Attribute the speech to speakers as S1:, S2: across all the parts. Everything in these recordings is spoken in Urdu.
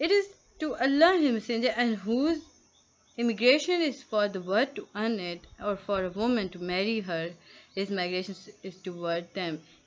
S1: it is to Allah His Messenger and whose immigration is for the word to earn it, or for a woman to marry her, his migration is toward them।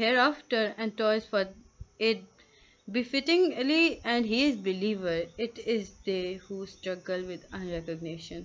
S1: hereafter and toils for it befittingly, and he is believer, it is they who struggle with unrecognition।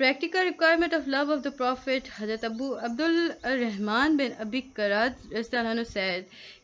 S1: practical requirement of love of the Prophet। Hazrat Abu Abdul Rahman bin Abi Karat said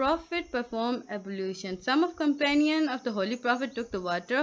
S1: Prophet performed ablution. Some of companion of the Holy Prophet took the water।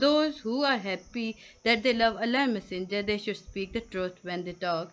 S1: those who are happy that they love Allah and Messenger, they should speak the truth when they talk।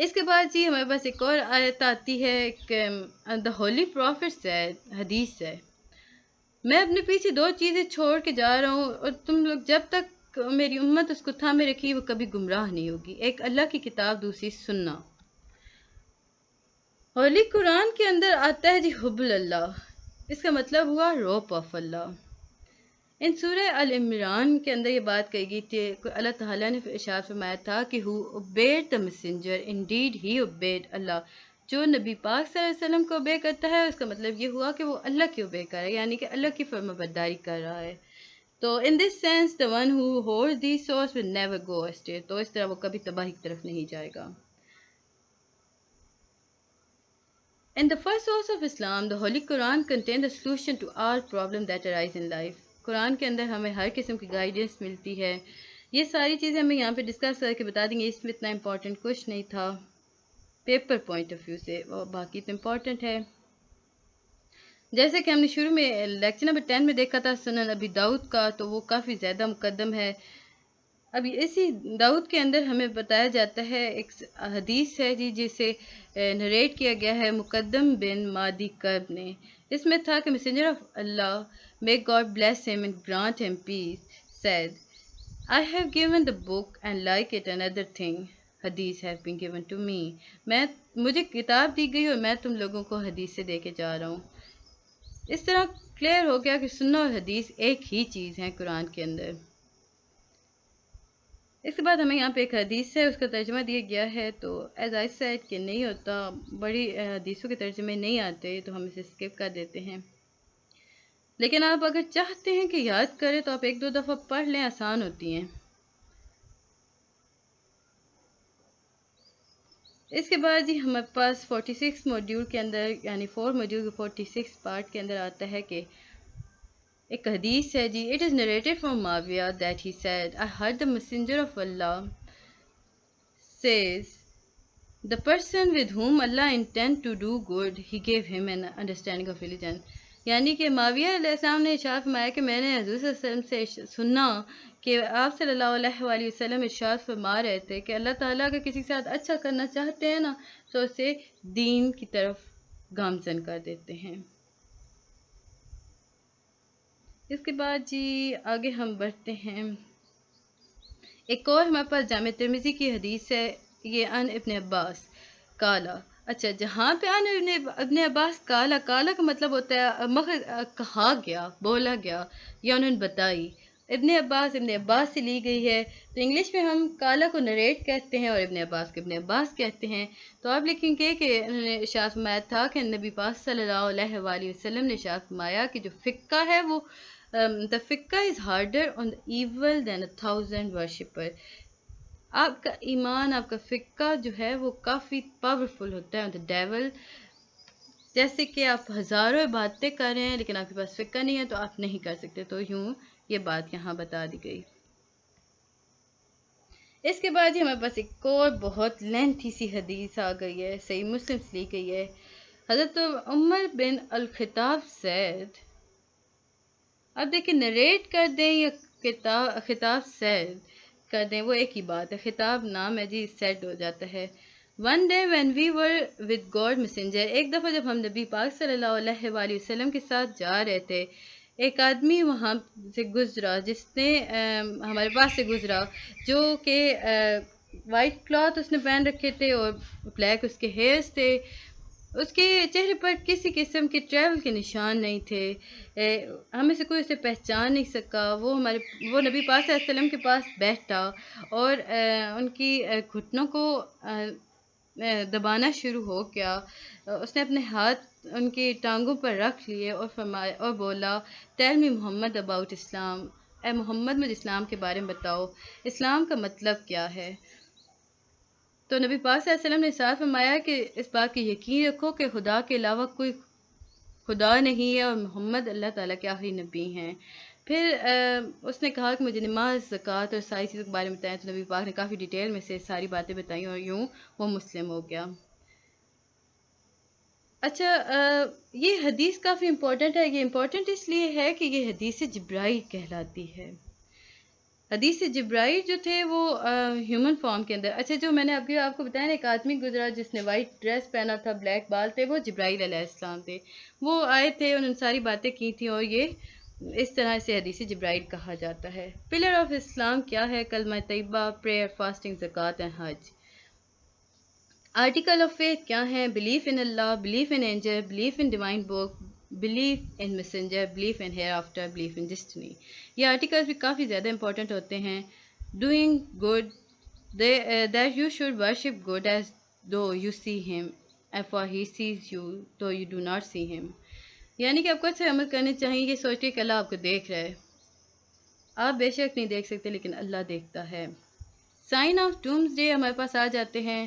S1: اس کے بعد جی ہمارے پاس ایک اور آیت آتی ہے کہ the holy prophet said، حدیث ہے، میں اپنے پیچھے دو چیزیں چھوڑ کے جا رہا ہوں اور تم لوگ جب تک میری امت اس کو تھامے رکھی وہ کبھی گمراہ نہیں ہوگی۔ ایک اللہ کی کتاب، دوسری سننا۔ ہولی قرآن کے اندر آتا ہے جی حب اللہ، اس کا مطلب ہوا روپ آف اللہ۔ ان سورہ ال-عمران کے اندر یہ بات کہی گئی تھی، اللہ تعالیٰ نے ارشاد فرمایا تھا کہ who obeyed the messenger indeed he obeyed Allah، جو نبی پاک صلی اللہ علیہ وسلم کو obey کرتا ہے اس کا مطلب یہ ہوا کہ وہ اللہ کی obey کر رہا ہے، یعنی کہ اللہ کی فرما برداری کر رہا ہے۔ تو in this sense the one who holds these souls will never go astray، تو اس طرح وہ کبھی تباہی کی طرف نہیں جائے گا۔ In the first source of Islam, the Holy Quran contains the solution to all problems that arise in life۔ قرآن کے اندر ہمیں ہر قسم کی گائیڈنس ملتی ہے۔ یہ ساری چیزیں ہمیں یہاں پہ ڈسکس کر کے بتا دیں گے، اس میں اتنا امپورٹنٹ کچھ نہیں تھا پیپر پوائنٹ آف ویو سے، اور باقی تو امپورٹنٹ ہے۔ جیسے کہ ہم نے شروع میں لیکچر نمبر 10 میں دیکھا تھا سنن ابی داؤد کا، تو وہ کافی زیادہ مقدم ہے۔ اب اسی داؤد کے اندر ہمیں بتایا جاتا ہے، ایک حدیث ہے جی جسے نریٹ کیا گیا ہے مقدم بن مادی کرب نے۔ اس میں تھا کہ messenger of Allah may God bless him and grant him peace said I have given the book and like it another thing hadith have been given to me، مجھے کتاب دی گئی اور میں تم لوگوں کو حدیث سے دے کے جا رہا ہوں۔ اس طرح کلیئر ہو گیا کہ سنہ اور حدیث ایک ہی چیز ہیں قرآن کے اندر۔ اس کے بعد ہمیں یہاں پہ ایک حدیث ہے، اس کا ترجمہ دیا گیا ہے، تو ایز آئی سیڈ کہ نہیں ہوتا، بڑی حدیثوں کے ترجمے نہیں آتے تو ہم اسے اسکپ کر دیتے ہیں، لیکن آپ اگر چاہتے ہیں کہ یاد کریں تو آپ ایک دو دفعہ پڑھ لیں، آسان ہوتی ہیں۔ اس کے بعد جی ہمارے پاس 46 موڈیول کے اندر، یعنی 4 موڈیول کے 46 پارٹ کے اندر آتا ہے کہ ایک حدیث ہے جی it is narrated from Muawiyah that he said I heard the messenger of Allah says the person with whom Allah intend to do good he gave him an understanding of religion، یعنی کہ معاویہ علیہ السلام نے ارشاد فرمایا کہ میں نے حضور صلی اللہ علیہ وسلم سے سنا کہ آپ صلی اللہ علیہ وآلہ وسلم ارشاد فرما رہے تھے کہ اللہ تعالیٰ اگر کسی کے ساتھ اچھا کرنا چاہتے ہیں نا تو اسے دین کی طرف گامزن کر دیتے ہیں۔ اس کے بعد جی آگے ہم بڑھتے ہیں، ایک اور ہمارے پاس جامع ترمذی کی حدیث ہے، یہ ان ابن عباس کالا۔ اچھا، جہاں پہ ان ابن عباس کالا کا مطلب ہوتا ہے کہا گیا، بولا گیا یا انہوں نے بتائی۔ ابن عباس سے لی گئی ہے، تو انگلش میں ہم کالا کو نریٹ کہتے ہیں اور ابن عباس کو ابن عباس کہتے ہیں۔ تو آپ لکھیں گے کہ انہوں نے ارشاد فرمایا تھا کہ نبی پاک صلی اللہ علیہ وآلہ وسلم نے ارشاد فرمایا کہ جو فقہ ہے وہ the fiqh is harder on the evil than 1,000 worshipper، آپ کا ایمان، آپ کا فقہ جو ہے وہ کافی پاورفل ہوتا ہے on the devil، جیسے کہ آپ ہزاروں باتیں کر رہے ہیں لیکن آپ کے پاس فقہ نہیں ہے تو آپ نہیں کر سکتے، تو یوں یہ بات یہاں بتا دی گئی۔ اس کے بعد ہی ہمارے پاس ایک اور بہت لینتھی سی حدیث آ گئی ہے، صحیح مسلم سے لی گئی ہے۔ حضرت عمر بن الخطاب سید، اب دیکھیں نریٹ کر دیں یا خطاب سید کر دیں وہ ایک ہی بات ہے، خطاب نام ہے جی، سیڈ ہو جاتا ہے۔ One day when we were with God messenger، ایک دفعہ جب ہم نبی پاک صلی اللہ علیہ وآلہ وسلم کے ساتھ جا رہے تھے، ایک آدمی وہاں سے گزرا جس نے ہمارے پاس سے گزرا، جو کہ وائٹ کلاتھ اس نے پہن رکھے تھے اور بلیک اس کے ہیئرز تھے، اس کے چہرے پر کسی قسم کے ٹریول کے نشان نہیں تھے، ہمیں سے کوئی اسے پہچان نہیں سکا۔ وہ نبی پاک صلی اللہ علیہ وسلم کے پاس بیٹھا اور ان کی گھٹنوں کو دبانا شروع ہو گیا، اس نے اپنے ہاتھ ان کی ٹانگوں پر رکھ لیے اور بولا tell me Muhammad about Islam, اے محمد مجھے اسلام کے بارے میں بتاؤ، اسلام کا مطلب کیا ہے؟ تو نبی پاک صلی اللہ علیہ وسلم نے ارشاد فرمایا کہ اس بات کی یقین رکھو کہ خدا کے علاوہ کوئی خدا نہیں ہے اور محمد اللہ تعالیٰ کے آخری نبی ہیں۔ پھر اس نے کہا کہ مجھے نماز، زکوٰۃ اور ساری چیزوں کے بارے میں بتائیں، تو نبی پاک نے کافی ڈیٹیل میں سے ساری باتیں بتائیں اور یوں وہ مسلم ہو گیا۔ اچھا، یہ حدیث کافی امپورٹنٹ ہے، یہ امپورٹنٹ اس لیے ہے کہ یہ حدیث جبرائیل کہلاتی ہے۔ حدیث جبرائیل جو تھے وہ ہیومن فارم کے اندر، اچھا جو میں نے آپ کو بتایا نا ایک آدمی گزرا جس نے وائٹ ڈریس پہنا تھا، بلیک بال تھے، وہ جبرائیل علیہ السلام تھے. وہ آئے تھے، انہوں نے ساری باتیں کی تھیں، اور یہ اس طرح سے حدیث جبرائیل کہا جاتا ہے. پلر آف اسلام کیا ہے؟ کلمہ طیبہ، پریئر، فاسٹنگ، زکوٰۃ اینڈ حج. آرٹیکل آف فیتھ کیا ہیں؟ Belief in Allah, belief in angel, belief in divine book, belief in messenger, belief in hereafter, belief in destiny. یہ آرٹیکلس بھی کافی زیادہ امپورٹنٹ ہوتے ہیں. Doing good, that you should worship God as though you see him, for he sees you though you do not see him. یعنی کہ آپ کو اچھے عمل کرنے چاہیے یہ سوچ کے کہ اللہ آپ کو دیکھ رہا ہے. آپ بے شک نہیں دیکھ سکتے لیکن اللہ دیکھتا ہے. سائن آف ڈومز ڈے ہمارے پاس آ جاتے ہیں.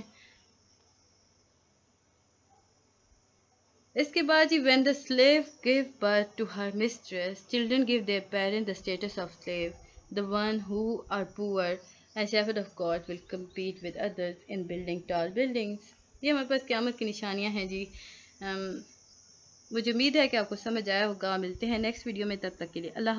S1: اس کے بعد جی when the slave give birth to her mistress, children give their parent the status of slave. The one who are poor and shepherd of God will compete with others in building tall buildings. یہ ہمارے پاس قیامت کی نشانیاں ہیں جی. مجھے امید ہے کہ آپ کو سمجھ آیا ہوگا. ملتے ہیں نیکسٹ ویڈیو میں، تب تک کے لیے اللہ حافظ.